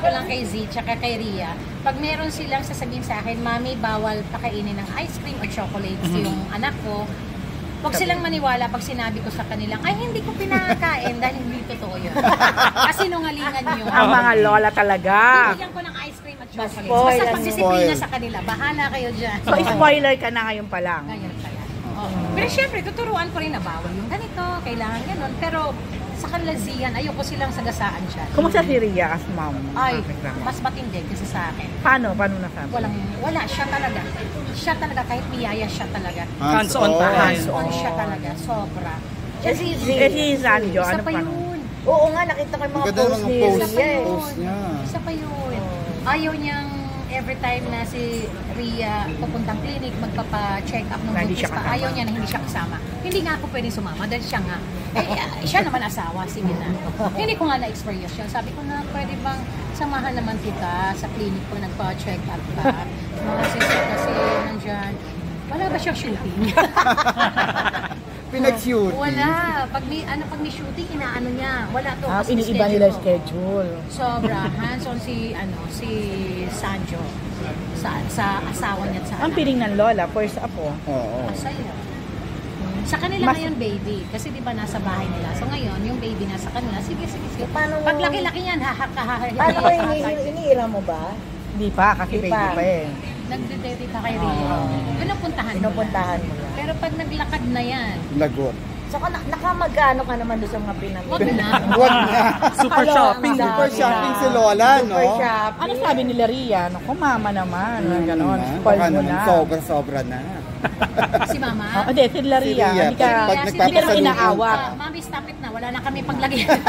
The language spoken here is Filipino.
ko lang kay Z tsaka kay Ria, pag meron silang sasabihin sa akin, Mami, bawal pakainin ng ice cream o chocolates yung anak ko, huwag silang maniwala pag sinabi ko sa kanilang, ay hindi ko pinakain dahil hindi totoo yun. Kasi nungalingan yun. Ang mga lola talaga. Bibigyan ko ng ice cream at chocolates. Basta pagsisiplina sa kanila, bahala kayo dyan. So, spoiler ka na ngayon pa lang. Ngayon pa yan. Pero syempre, tuturuan ko rin na bawal yung ganito, kailangan ganun. Pero sa kanila Zian, ayoko silang sagasaan siya. Kumusta si Ria as mom? Ay, mas matindi kasi sa akin. Paano nasabi? Wala, siya talaga. Siya talaga, kahit miyaya siya talaga. Hands-on pa. Hands-on siya talaga, sobra. Si Sanjo, Isa ano pa pa? yun. Oo nga, nakita ko yung mga post ni Post Ria. Isa pa yun. Ayaw niyang every time na si Ria pupuntang clinic, magpapa-check up ng buntis pa. Ayaw niya na hindi siya kasama. Hindi nga ako pwedeng sumama dahil siya nga. Siya naman asawa, si Mina. Hindi ko nga na-experience yun. Sabi ko na, pwede bang samahan naman kita sa clinic ko, nagpa-check up ka. Mga sister kasi nandyan. Wala ba siyang shooting? Pinag-shooting? Wala. Pag may shooting, inaano niya. Wala to. Iniiba nila schedule. Sobra. Hands-on si Sanjo. Sa asawa niya at sa Ang anak. piling ng lola, first apo. Oo. Masaya. Sa kanila ngayon, baby. Kasi di ba nasa bahay nila. So ngayon, yung baby nasa kanila. Sige. Pag laki-laki yan, hahak-hahak. Paano ko iniira mo ba? Hindi pa, kasi baby pa eh. Nagde-date ka kay Ria. Pinupuntahan mo Pinupuntahan mo lang. Pero pag naglakad na yan, Lagot. Saka nakamagkano ka naman doon sa mga pinamili? wag na. Huwag na. Super shopping. Super shopping si Lola, no? Super shopping. Ano sabi nila Ria? Naku, mama naman. Ganon. Na, Spoil baka mo naman na. sobra-sobra na. Si Mama. Hindi, si Ria. Si Ria, Hindi ka pag hindi ka nagpapasalubong. inaawat. Mami, stop it na. Wala na kami paglagyan.